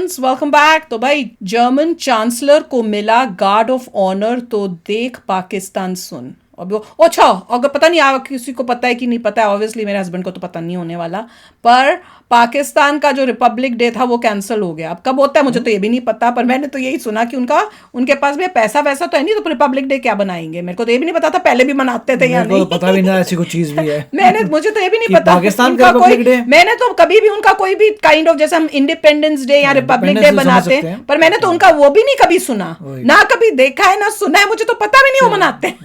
Friends, welcome back. तो भाई German chancellor को मिला गार्ड ऑफ ऑनर, तो देख पाकिस्तान सुन। अब वो अच्छा, अगर पता नहीं आप किसी को पता है कि नहीं पता है, ऑब्वियसली मेरे हस्बैंड को तो पता नहीं होने वाला, पर पाकिस्तान का जो रिपब्लिक डे था वो कैंसिल हो गया। अब कब होता है मुझे तो ये भी नहीं पता, पर मैंने तो यही सुना कि उनके पास भी पैसा वैसा तो है नहीं, तो रिपब्लिक डे क्या बनाएंगे। मेरे को तो ये भी नहीं पता था पहले भी मनाते थे या मेरे को नहीं। तो पता भी नहीं ऐसी कोई चीज भी है। मुझे तो ये भी नहीं कि पता पाकिस्तान उनका का कोई, रिपब्लिक डे। मैंने तो कभी भी उनका कोई भी काइंड ऑफ, जैसे हम इंडिपेंडेंस डे या रिपब्लिक डे इंडिपेंडेंस बनाते समझ सकते हैं, हैं। पर मैंने तो उनका वो भी नहीं कभी सुना, वही। ना कभी देखा है ना सुना है, मुझे तो पता भी नहीं वो मनाते हैं।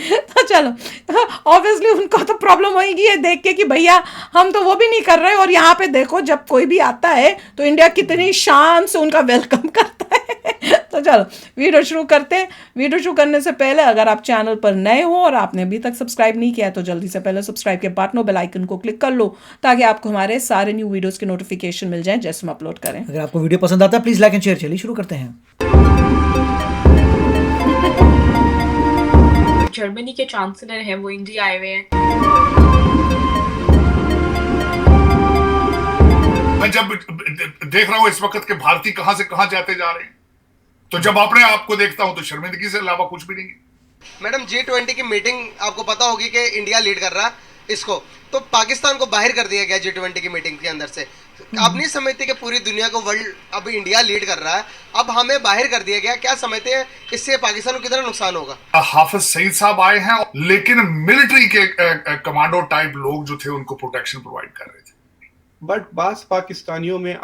तो चलो, ऑब्वियसली उनको तो प्रॉब्लम होगी ये देख के कि भैया हम तो वो भी नहीं कर रहे। और यहाँ पे देखो जब कोई भी आता है तो इंडिया कितनी शान से उनका वेलकम करता है। तो चलो वीडियो शुरू करते हैं। वीडियो शुरू करने से पहले अगर आप चैनल पर नए हो और आपने अभी तक सब्सक्राइब नहीं किया है तो जल्दी से पहले सब्सक्राइब के बटन बेल आइकन को क्लिक कर लो, ताकि आपको हमारे सारे न्यू वीडियोस के नोटिफिकेशन मिल जाएं जैसे हम अपलोड करें। अगर आपको वीडियो पसंद आता है प्लीज लाइक एंड शेयर। चलिए शुरू करते हैं। जर्मनी के चांसलर हैं वो इंडिया आए हुए हैं। मैं जब देख रहा हूं इस वक्त के भारतीय कहां से कहां जाते जा रहे हैं, तो जब अपने आप को देखता हूं तो शर्मिंदगी से अलावा कुछ भी नहीं है। मैडम G20 की मीटिंग आपको पता होगी कि इंडिया लीड कर रहा है इसको, तो पाकिस्तान को बाहर कर दिया गया G20 की मीटिंग के अंदर से। आप नहीं समझते कि पूरी दुनिया को वर्ल्ड अब इंडिया लीड कर रहा है, अब हमें बाहर कर दिया गया, क्या समझते हैं इससे पाकिस्तान को कितना नुकसान होगा? हाफिज सईद साहब आए हैं, लेकिन मिलिट्री के कमांडो टाइप लोग जो थे उनको प्रोटेक्शन प्रोवाइड कर रहे थे। बट बास पाकिस्तानियों में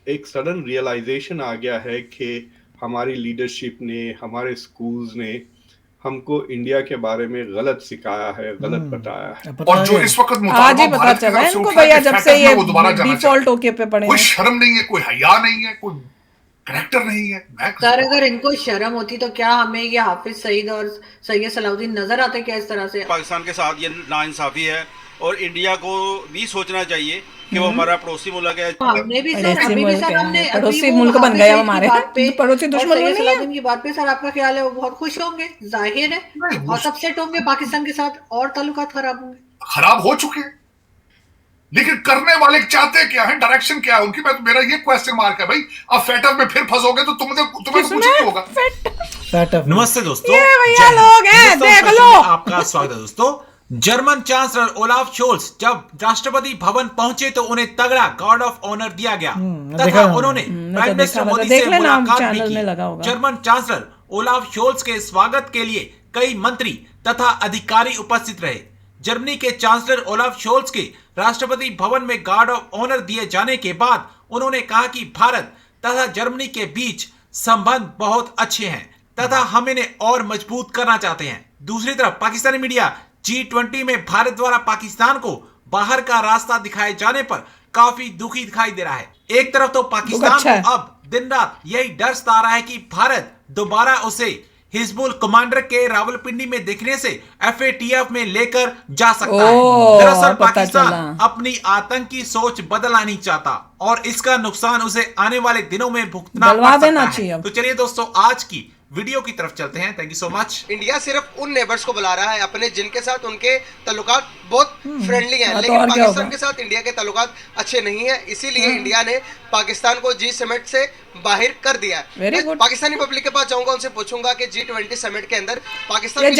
एक सडन रियलाइजेशन आ गया है कि हमारी लीडरशिप ने, हमारे स्कूल्स ने हमको इंडिया के बारे में गलत सिखाया है, गलत बताया है। और जो इस वक्त आज ही पता चला है इनको भैया, जब से ये डिफॉल्ट होके पे पड़े, कोई शर्म नहीं है, कोई हया नहीं है, कोई करेक्टर नहीं है। सर अगर इनको शर्म होती तो क्या हमें ये हाफिज सईद और सैयद सलाउद्दीन नजर आते क्या इस तरह से? पाकिस्तान के साथ ये नाइंसाफी है और इंडिया को भी सोचना चाहिए कि वो हमारा पड़ोसी मुल्क है। हमने भी सर, अभी भी सर हमने पड़ोसी मुल्क बन गया हमारे, पड़ोसी दुश्मन नहीं है। सलाउद्दीन की बात पे सर आपका ख्याल है वो बहुत खुश होंगे, जाहिर है बहुत अपसेट होंगे पाकिस्तान के साथ और ताल्लुकात खराब होंगे। खराब हो चुके हैं, लेकिन करने वाले चाहते क्या है, डायरेक्शन क्या है उनकी? मेरा ये क्वेश्चन मार्क है भाई। अब फेटअप में फिर फंसोगे तो तुम्हें तो कुछ नहीं होगा। नमस्ते दोस्तों, ये भैया लोग हैं, देख लो। आपका स्वागत है दोस्तों। जर्मन चांसलर ओलाफ शोल्स जब राष्ट्रपति भवन पहुंचे तो उन्हें तगड़ा गार्ड ऑफ ऑनर दिया गया तथा उन्होंने प्राइम मिनिस्टर मोदी से मुलाकात भी की। जर्मन चांसलर ओलाफ शोल्स के स्वागत के लिए कई मंत्री तथा अधिकारी उपस्थित रहे। जर्मनी के चांसलर ओलाफ शोल्स के राष्ट्रपति भवन में गार्ड ऑफ ऑनर दिए जाने के बाद उन्होंने कहा कि भारत तथा जर्मनी के बीच संबंध बहुत अच्छे हैं तथा हम इन्हें और मजबूत करना चाहते हैं। दूसरी तरफ पाकिस्तानी मीडिया G20 में भारत द्वारा पाकिस्तान को बाहर का रास्ता दिखाए जाने पर काफी दुखी दिखाई दे रहा है। एक तरफ तो पाकिस्तान को अब दिन रात यही डर सता रहा है कि भारत दोबारा उसे हिजबुल कमांडर के रावलपिंडी में दिखने से FATF में लेकर जा सकता है। दरअसल पाकिस्तान अपनी आतंकी सोच बदलना नहीं चाहता और इसका नुकसान उसे आने वाले दिनों में भुगतना पड़ सकता है। तो चलिए दोस्तों आज की वीडियो की तरफ चलते हैं। Thank you so much. India सिर्फ उन नेबर्स को बुला रहा है अपने जिनके साथ उनके ताल्लुकात बहुत फ्रेंडली हैं, लेकिन पाकिस्तान के साथ इंडिया के ताल्लुकात अच्छे नहीं है, इसीलिए इंडिया ने पाकिस्तान को G समिट से बाहर कर दिया है। पाकिस्तानी पब्लिक के पास जाऊंगा, उनसे पूछूंगा कि G20 समिट के अंदर पाकिस्तान की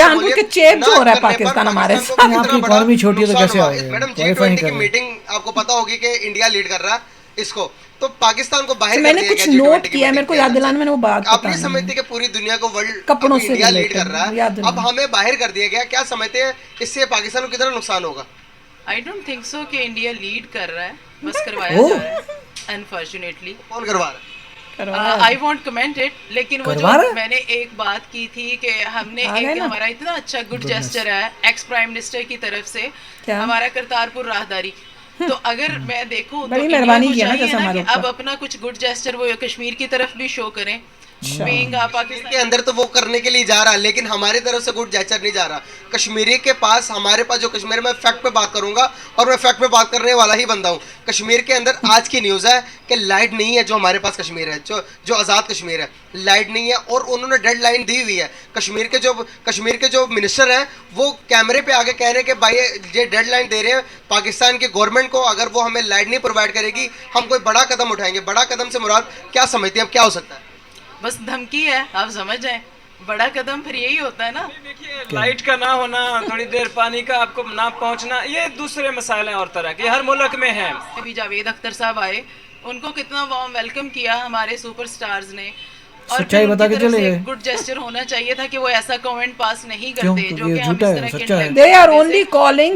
इकोनॉमी छोटी है तो कैसे आएगा? मैडम G20 की मीटिंग आपको पता होगी कि इंडिया लीड कर रहा है इसको, तो पाकिस्तान को बाहर मैंने कुछ नोट किया, मेरे को याद दिलाने मैंने वो बात आप नहीं समझते कि पूरी दुनिया को वर्ल्ड इंडिया लीड कर रहा है, अब हमें बाहर कर दिया गया, क्या समझते हैं इससे पाकिस्तान को कितना नुकसान होगा? आई डोंट थिंक सो कि इंडिया लीड कर रहा है, बस करवाया जा रहा है अनफॉर्चुनेटली। कौन करवा रहा है? आई वॉन्ट कमेंट इट, लेकिन वो जो मैंने एक बात की थी कि हमने एक हमारा इतना अच्छा गुड जेस्चर है एक्स प्राइम मिनिस्टर की तरफ से, हमारा करतारपुर राहदारी, तो अगर मैं देखूं तो मेहरबानी किया ना जैसे हमारे अब अपना कुछ गुड जेस्चर वो कश्मीर की तरफ भी शो करें being पाकिस्तान के अंदर तो वो करने के लिए जा रहा है, लेकिन हमारी तरफ से गुड जेस्चर नहीं जा रहा। कश्मीरी के पास, हमारे पास जो कश्मीर में फैक्ट पे बात करूंगा और मैं फैक्ट पे बात करने वाला ही बंदा हूँ। कश्मीर के अंदर आज की न्यूज़ है कि लाइट नहीं है, जो हमारे पास कश्मीर है, जो आज़ाद कश्मीर है, लाइट नहीं है और उन्होंने डेडलाइन दी हुई है। कश्मीर के जो मिनिस्टर हैं वो कैमरे पे आगे कह रहे हैं कि भाई ये डेडलाइन दे रहे हैं पाकिस्तान की गवर्नमेंट को, अगर वो हमें लाइट नहीं प्रोवाइड करेगी हम कोई बड़ा कदम उठाएंगे। बड़ा कदम से मुराद क्या समझते हैं, क्या हो सकता है? बस धमकी है, आप समझ जाएं। बड़ा कदम फिर यही होता है ना। देखिए, लाइट का ना होना, थोड़ी देर पानी का आपको ना पहुंचना, ये दूसरे मसाइल हैं और तरह के, हर मुल्क में हैं। अभी जावेद अख्तर साहब आए, उनको कितना वार्म वेलकम किया हमारे सुपरस्टार्स ने, और सच्चाई बता के चले गए। गुड जेस्चर होना चाहिए था कि वो ऐसा कमेंट पास नहीं करते जो कि हम झूठा इस है, तरह सच्चा है। के they are only calling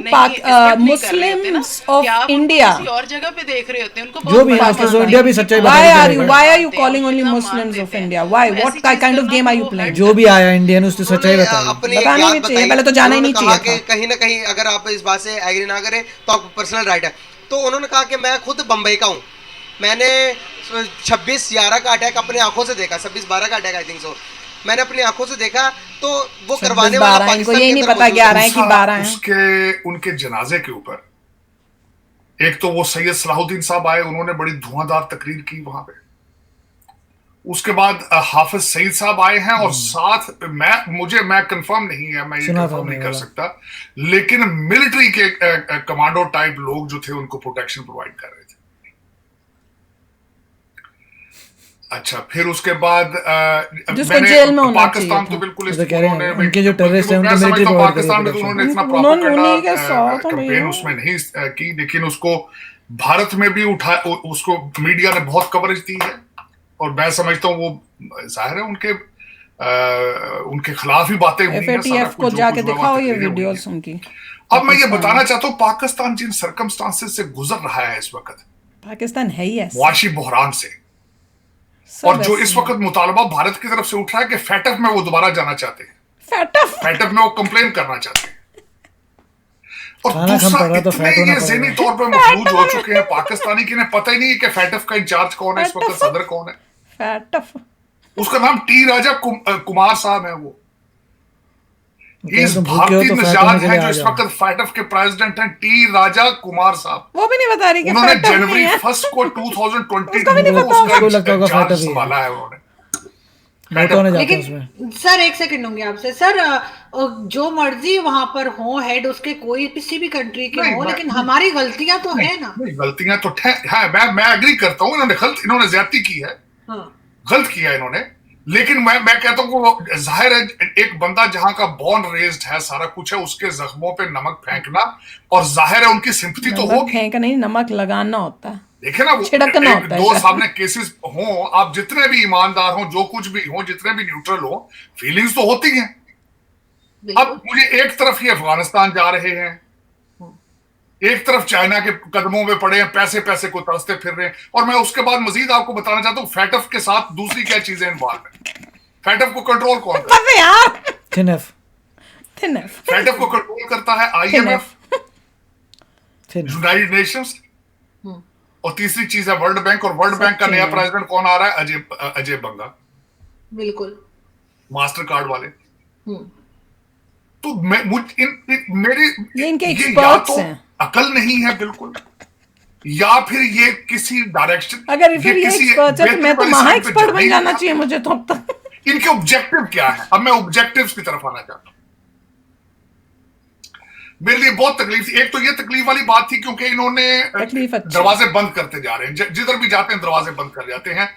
Muslims of India. किसी और जगह पे देख रहे होते हैं उनको, जो भी है इंडिया भी सच्चाई बता Why के are चले you? गए। Why are you calling only Muslims of India? Why? What kind of game are you playing? जो भी आया इंडियन उसने सच्चाई बताई। अपनी बतानी याद नहीं चाहिए, बताई। पहले तो जाना ही नहीं उन्होंने चाहिए कहा कि कहीं ना कहीं अगर आप इस बात से एग्री ना करें तो आपको पर्सनल राइट है। तो उन्होंने कहा कि मैं खुद बम्बई का हूँ, मैंने 26/11 का अटैक अपने आंखों से देखा, 26/12 का अटैक आई थिंक सो, मैंने अपनी आंखों से देखा। तो वो करवाने वाला पाकिस्तान ये नहीं पता 11 है कि 12 है। उसके उनके जनाजे के ऊपर एक तो वो सैयद सलाहुद्दीन साहब आए, उन्होंने बड़ी धुआंधार तकरीर की वहां पे। उसके बाद हाफिज सईद साहब आए हैं और साथ मैं कंफर्म नहीं है, मैं ये कंफर्म नहीं कर सकता, लेकिन मिलिट्री के कमांडो टाइप लोग जो थे उनको प्रोटेक्शन प्रोवाइड कर रहे थे। अच्छा, फिर उसके बाद जेल में होना पाकिस्तान तो बिल्कुल उनके जो टेररिस्ट हैं उनके मिलिट्री प्रोवाइड पाकिस्तान में तो उन्होंने इतना प्रोपेगेंडा कैंपेन उसमें नहीं की, लेकिन उसको भारत में भी उसको मीडिया ने बहुत कवरेज दी है और मैं समझता हूँ वो जाहिर है उनके खिलाफ ही बातें हुई हैं। FATF को जाके दिखाओ ये वीडियोस उनकी। अब मैं ये बताना चाहता हूँ पाकिस्तान जिन सर्कमस्टांसेस से गुजर रहा है इस वक्त, पाकिस्तान है ही ऐसा, मुआशी बहरान से, और जो इस वक्त मुतालबा भारत की तरफ से उठ रहा है कि फैटफ में वो दोबारा जाना चाहते हैं, फैटफ में वो कंप्लेन करना चाहते हैं, और दूसरा इतने ये ज़हनी तौर पे मखलूज हो चुके हैं पाकिस्तानी कि इन्हें पता ही नहीं है कि फैटफ का इंचार्ज कौन है, इस वक्त सदर कौन है। फैटफ उसका नाम टी राजा कुमार साहब है। वो इस भारतीय निजात है जो इस वक्त फैटफ के प्रेसिडेंट हैं, टी राजा कुमार साहब। वो भी नहीं बता रही कि उन्होंने जनवरी 1 को 2020 को संभाला है उन्होंने। लेकिन सर एक सेकंड दूंगी आपसे सर, जो मर्जी वहां पर हो हेड उसके, कोई किसी भी कंट्री के हो, लेकिन हमारी गलतियां तो है ना। गलतियां तो है, मैं एग्री करता हूँ, इन्होंने ज्यादती की है, गलत किया इन्होंने, लेकिन मैं कहता हूँ जाहिर है एक बंदा जहां का बॉर्न रेज्ड है, सारा कुछ है, उसके जख्मों पे नमक फेंकना, और जाहिर है उनकी सिंपैथी तो होगी। फेंक नहीं, नमक लगाना होता है, देखे ना, छिड़कना होता है। दो सामने केसेस हो, आप जितने भी ईमानदार हो, जो कुछ भी हो, जितने भी न्यूट्रल हो, फीलिंग्स तो होती हैं। अब मुझे एक तरफ ही अफगानिस्तान जा रहे हैं, एक तरफ चाइना के कदमों में पड़े हैं, पैसे को तरसते फिर रहे हैं, और मैं उसके बाद मजीद आपको बताना चाहता हूँ फैटफ के साथ दूसरी क्या चीजें इन्वॉल्व है। फैटफ को कंट्रोल कौन करता है? फैटफ को कंट्रोल करता है IMF, यूनाइटेड नेशंस, और तीसरी चीज है वर्ल्ड बैंक, और वर्ल्ड बैंक का नया प्रेसिडेंट कौन आ रहा है? अजय बंगा, बिल्कुल मास्टर कार्ड वाले। तो मेरी इनके या तो अकल नहीं है बिल्कुल, या फिर ये किसी डायरेक्शन, अगर फिर ये एक्सपर्ट है तो मैं तो महा एक्सपर्ट बन जाना चाहिए मुझे तो अब तक। इनके ऑब्जेक्टिव क्या है? अब मैं ऑब्जेक्टिव्स की तरफ आना चाहता हूं। मेरे लिए बहुत तकलीफ थी। एक तो ये तकलीफ वाली बात थी क्योंकि इन्होंने दरवाजे बंद करते जा रहे हैं, जिधर भी जाते हैं दरवाजे बंद कर जाते हैं,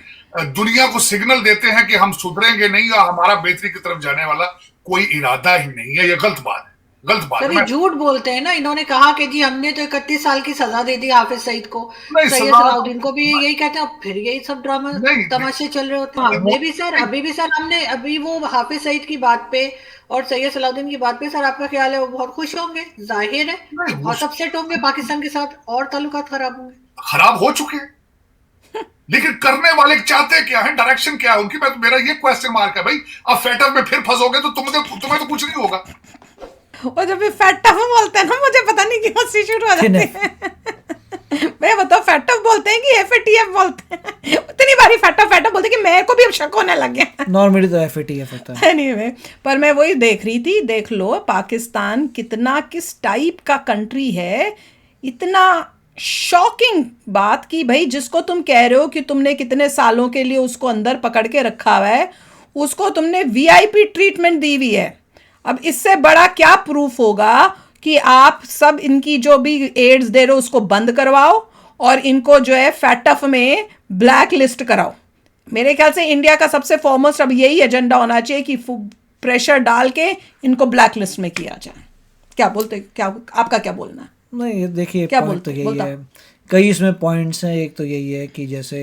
दुनिया को सिग्नल देते हैं कि हम सुधरेंगे नहीं या हमारा बेहतरी की तरफ जाने वाला कोई इरादा ही नहीं है। ये गलत बात है, गलत बात है। झूठ बोलते हैं ना। इन्होंने कहा कि जी हमने तो 31 साल की सजा दे दी हाफिज सईद को, सैयद सलाहुद्दीन को भी यही कहते हैं, फिर यही सब ड्रामा तमाशे चल रहे होते हैं। हमने भी सर हमने अभी वो हाफिज सईद की बात पे और सैयद सलाहुद्दीन की बात पे सर, आपका ख्याल है वो बहुत खुश होंगे? जाहिर है बहुत अपसेट होंगे पाकिस्तान के साथ, और ताल्लुकात खराब होंगे, खराब हो चुके हैं। लेकिन करने वाले चाहते क्या है, डायरेक्शन क्या है उनकी? मेरा ये क्वेश्चन मार्क है भाई। अब फैटफ में फिर फंसोगे तो तुम्हें तो कुछ नहीं होगा। और जब भी फैटफ बोलते हैं ना, मुझे पता नहीं क्यों हंसी शुरू हो जाती है। मैं बताओ फैटफ बोलते हैं कि FATF बोलते हैं? इतनी बारी फैटफ बोलते कि मेरे को भी अब शक होने लग गया। नॉर्मली तो FATF होता है। एनीवे, पर मैं वही देख रही थी, देख लो पाकिस्तान कितना किस टाइप का कंट्री है। इतना शॉकिंग बात कि भाई जिसको तुम कह रहे हो कि तुमने कितने सालों के लिए उसको अंदर पकड़ के रखा हुआ है, उसको तुमने VIP ट्रीटमेंट दी हुई है। अब इससे बड़ा क्या प्रूफ होगा कि आप सब इनकी जो भी एड्स दे रहे हो उसको बंद करवाओ और इनको जो है फैटफ में ब्लैक लिस्ट कराओ। मेरे ख्याल से इंडिया का सबसे फॉरमोस्ट अब यही एजेंडा होना चाहिए कि प्रेशर डाल के इनको ब्लैक लिस्ट में किया जाए। क्या बोलते, क्या आपका क्या बोलना है? नहीं देखिए, क्या पॉइंट तो यही है, कई इसमें पॉइंट्स हैं। एक तो यही है कि जैसे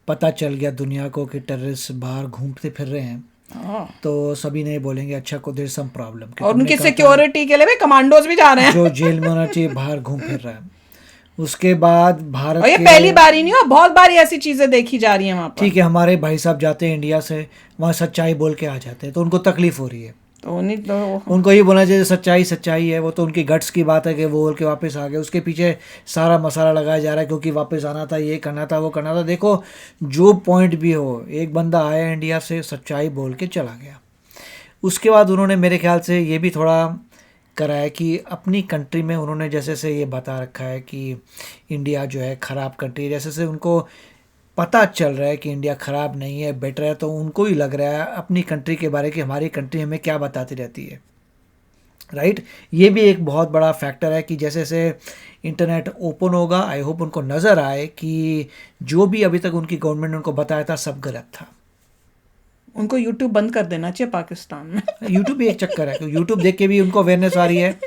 पता चल गया दुनिया को कि टेररिस्ट बाहर घूमते फिर रहे हैं, तो सभी नहीं बोलेंगे अच्छा को देयर सम प्रॉब्लम, और उनकी सिक्योरिटी के लिए भी कमांडोज भी जा रहे हैं जो जेल में होना चाहिए बाहर घूम फिर रहा है। उसके बाद भारत, और ये पहली बार ही नहीं हो, बहुत बारी ऐसी चीजें देखी जा रही हैं वहाँ पर। ठीक है, हमारे भाई साहब जाते हैं इंडिया से, वहाँ सच्चाई बोल के आ जाते हैं, तो उनको तकलीफ हो रही है। तो उनको ये बोलना चाहिए सच्चाई है, वो तो उनकी गट्स की बात है कि वो बोल के वापस आ गए। उसके पीछे सारा मसाला लगाया जा रहा है क्योंकि वापस आना था, ये करना था, वो करना था। देखो जो पॉइंट भी हो, एक बंदा आया इंडिया से, सच्चाई बोल के चला गया। उसके बाद उन्होंने मेरे ख्याल से ये भी थोड़ा करा है कि अपनी कंट्री में उन्होंने जैसे से ये बता रखा है कि इंडिया जो है ख़राब कंट्री है, जैसे से उनको पता चल रहा है कि इंडिया ख़राब नहीं है, बेटर है, तो उनको ही लग रहा है अपनी कंट्री के बारे कि हमारी कंट्री हमें क्या बताती रहती है, राइट। ये भी एक बहुत बड़ा फैक्टर है कि जैसे से इंटरनेट ओपन होगा, आई होप उनको नज़र आए कि जो भी अभी तक उनकी गवर्नमेंट ने उनको बताया था सब गलत था। उनको YouTube बंद कर देना चाहिए पाकिस्तान में। YouTube भी एक चक्कर है, YouTube देख के भी उनको अवेयरनेस आ रही है,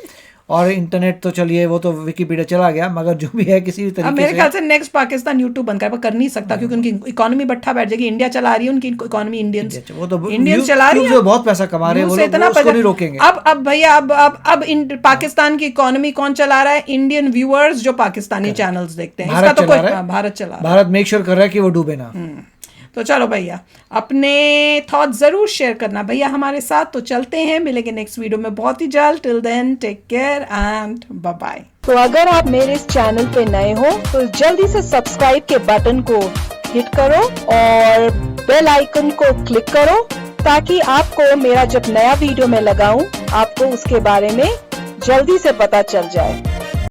और इंटरनेट तो चलिए वो तो विकीपीडिया चला गया, मगर जो भी है किसी भी तरीके से मेरे ख्याल से नेक्स्ट पाकिस्तान YouTube बंद कर नहीं सकता, क्योंकि उनकी इकोनॉमी बट्ठा बैठ जाएगी। इंडिया चला रही है, उनकी इकोनॉमी इंडियंस चला रही है, जो बहुत पैसा कमा रहे हैं, वो उसको नहीं रोकेंगे। अब भैया अब पाकिस्तान की इकोनॉमी कौन चला रहा है? इंडियन व्यूअर्स जो पाकिस्तानी चैनल्स देखते हैं। इसका तो कोई भारत मेक श्योर कर रहा है कि वो डूबे ना। तो चलो भैया, अपने थॉट जरूर शेयर करना भैया हमारे साथ। तो चलते हैं, मिलेंगे नेक्स्ट वीडियो में बहुत ही जल्द। Till then take care and bye bye. तो अगर आप मेरे इस चैनल पे नए हो तो जल्दी से सब्सक्राइब के बटन को हिट करो और बेल आइकन को क्लिक करो, ताकि आपको मेरा जब नया वीडियो मैं लगाऊं आपको उसके बारे में जल्दी से पता चल जाए।